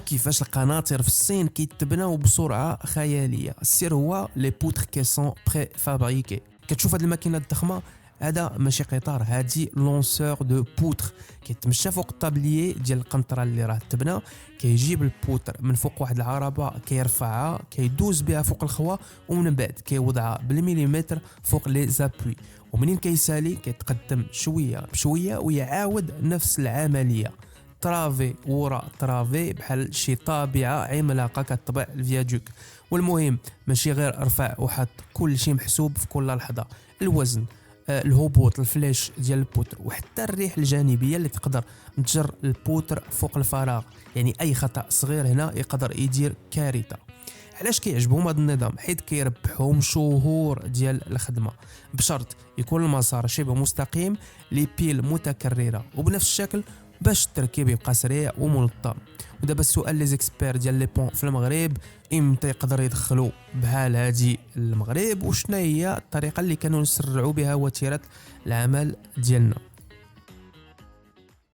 كيفاش القناطر في الصين كيتبناو بسرعه خياليه. السر هو لي بوتر كي سون بري فابريكي. كتشوف هاد الماكينه الضخمه، هذا ماشي قطار، هادي لونسور دو بوتر كيتمشى فوق الطابليي ديال القنطره اللي راه تبنى. كيجيب البوتر من فوق واحد العربه، كيرفعها، كيدوز بها فوق الخوا، ومن بعد كيوضعها بالمليمتر فوق لي زابوي. ومنين كيسالي كيتقدم شويه بشويه ويعاود نفس العمليه، ترافي ورا ترافي، بحال شي طابعه عملاقه كتطبع الفيادوك. والمهم ماشي غير رفع وحط، كل شيء محسوب في كل لحظه. الوزن، الهبوط، الفلاش ديال البوتر، وحتى الريح الجانبيه اللي تقدر تجر البوتر فوق الفراغ. يعني اي خطا صغير هنا يقدر يدير كارثه. علاش كيعجبهم هذا النظام؟ حيت كيربحهم شهور ديال الخدمه، بشرط يكون المسار شبه مستقيم، لي بيل متكرره وبنفس الشكل، باش التركيب يبقى سريع ومنظم. ودابا السؤال، لي زيكسبير ديال لي بون في المغرب امتى يقدروا يدخلوا بحال هادي المغرب، وشنا هي الطريقه اللي كانوا نسرعوا بها وتيره العمل ديالنا؟